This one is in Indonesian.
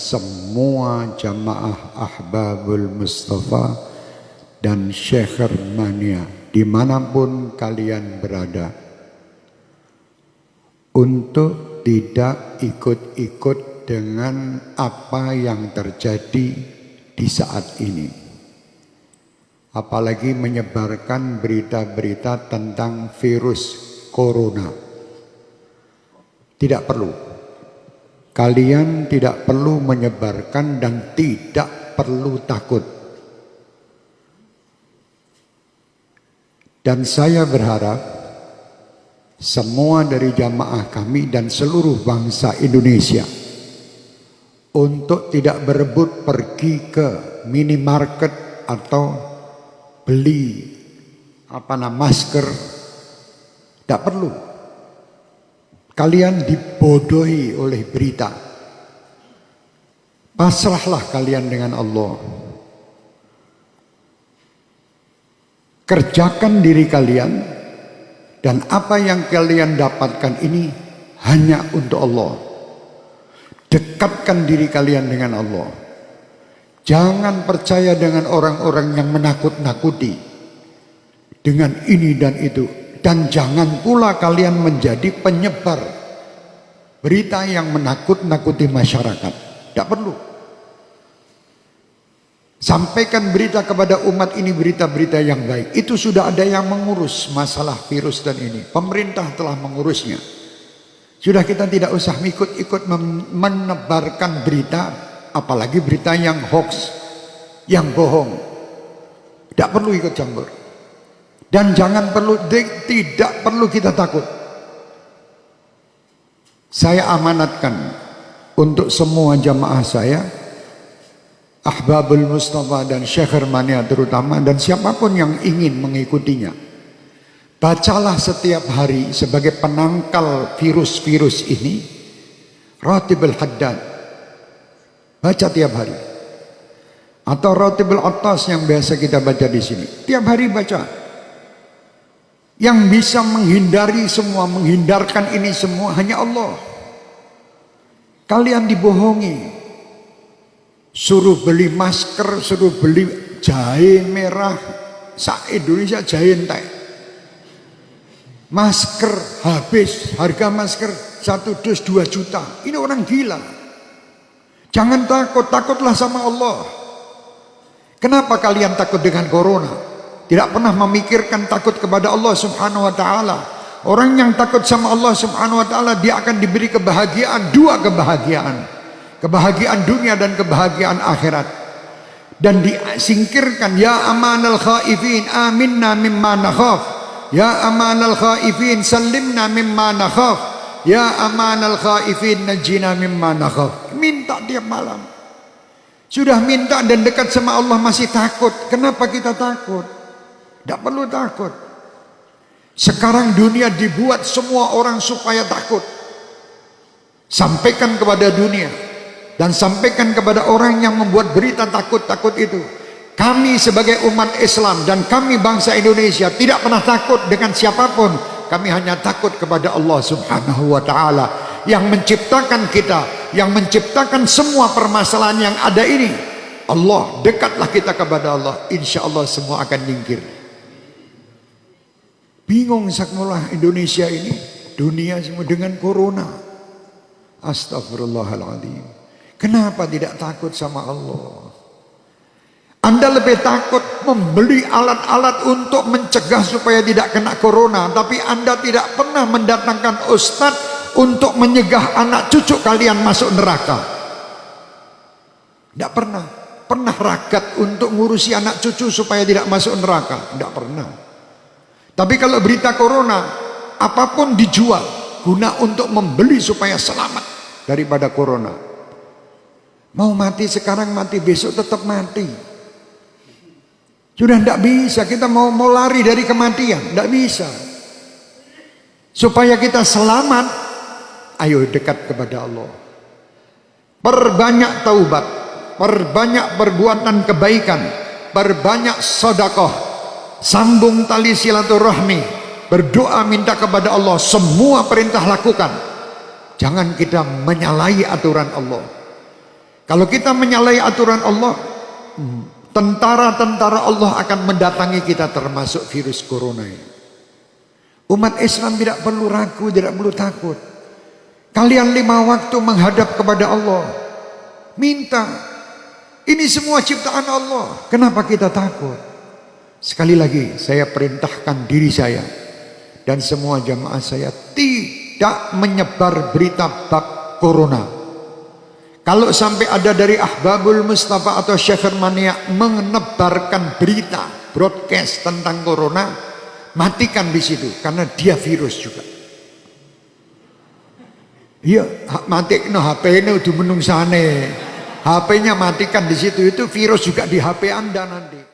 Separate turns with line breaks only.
semua jamaah Ahbabul Mustafa dan Syekh Mania dimanapun kalian berada, untuk tidak ikut-ikut dengan apa yang terjadi di saat ini, apalagi menyebarkan berita-berita tentang virus corona. Tidak perlu. Kalian tidak perlu menyebarkan dan tidak perlu takut. Dan saya berharap semua dari jamaah kami dan seluruh bangsa Indonesia untuk tidak berebut pergi ke minimarket atau beli masker. Tidak perlu. Kalian dibodohi oleh berita. Pasrahlah kalian dengan Allah. Kerjakan diri kalian, dan apa yang kalian dapatkan ini hanya untuk Allah. Dekatkan diri kalian dengan Allah. Jangan percaya dengan orang-orang yang menakut-nakuti dengan ini dan itu. Dan jangan pula kalian menjadi penyebar berita yang menakut-nakuti masyarakat. Tidak perlu. Sampaikan berita kepada umat ini, berita-berita yang baik. Itu sudah ada yang mengurus masalah virus dan ini. Pemerintah telah mengurusnya. Sudah, kita tidak usah ikut-ikut menebarkan berita, apalagi berita yang hoax, yang bohong. Tidak perlu ikut campur. Dan tidak perlu kita takut. Saya amanatkan untuk semua jamaah saya, Ahbabul Mustafa dan Syekh Mania terutama, dan siapapun yang ingin mengikutinya, bacalah setiap hari sebagai penangkal virus-virus ini Ratibul Haddad. Baca tiap hari. Atau Ratibul Attas yang biasa kita baca di sini. Tiap hari baca. Yang bisa menghindari semua, menghindarkan ini semua hanya Allah. Kalian dibohongi. Suruh beli masker, suruh beli jahe merah. Indonesia jahe entek. Masker habis, harga masker 1 dus 2 juta. Ini orang gila. Jangan takut, takutlah sama Allah. Kenapa kalian takut dengan corona? Tidak pernah memikirkan takut kepada Allah Subhanahu wa ta'ala. Orang yang takut sama Allah Subhanahu wa ta'ala, dia akan diberi kebahagiaan, 2 kebahagiaan. Kebahagiaan dunia dan kebahagiaan akhirat. Dan disingkirkan, ya amanal khaifin aminna mimma nakhaf. Ya amanal khaifin sallimna mimma nakhaf. Ya amanal khaifin najina mimma nakhaf. Minta tiap malam. Sudah minta dan dekat sama Allah masih takut. Kenapa kita takut? Tidak perlu takut. Sekarang dunia dibuat semua orang supaya takut. Sampaikan kepada dunia dan sampaikan kepada orang yang membuat berita takut-takut itu. Kami sebagai umat Islam dan kami bangsa Indonesia tidak pernah takut dengan siapapun. Kami hanya takut kepada Allah Subhanahu wa ta'ala yang menciptakan kita, yang menciptakan semua permasalahan yang ada ini. Allah, dekatlah kita kepada Allah, insya Allah semua akan nyingkir. Bingung sakmulah Indonesia ini, dunia semua dengan corona. Astagfirullahaladzim. Kenapa tidak takut sama Allah? Anda lebih takut membeli alat-alat untuk mencegah supaya tidak kena corona, tapi Anda tidak pernah mendatangkan ustadz untuk menyegah anak cucu kalian masuk neraka. Tidak pernah. Pernah ragat untuk ngurusi anak cucu supaya tidak masuk neraka? Tidak pernah. Tapi kalau berita corona, apapun dijual guna untuk membeli supaya selamat daripada corona. Mau mati sekarang, mati besok tetap mati. Sudah tidak bisa, kita mau lari dari kematian, tidak bisa. Supaya kita selamat, ayo dekat kepada Allah. Perbanyak taubat, perbanyak perbuatan kebaikan, perbanyak sedekah. Sambung tali silaturahmi, berdoa minta kepada Allah, semua perintah lakukan. Jangan kita menyalahi aturan Allah. Kalau kita menyalahi aturan Allah, tentara-tentara Allah akan mendatangi kita, termasuk virus corona ini. Umat Islam tidak perlu ragu, tidak perlu takut. Kalian 5 waktu menghadap kepada Allah, minta. Ini semua ciptaan Allah. Kenapa kita takut? Sekali lagi saya perintahkan diri saya dan semua jamaah saya tidak menyebar berita bab corona. Kalau sampai ada dari Ahbabul Mustafa atau Syekh Mania menebarkan berita broadcast tentang corona, matikan di situ, karena dia virus juga. Iya, mati no HP-nya udah menungsane. HP-nya matikan di situ, itu virus juga di HP Anda nanti.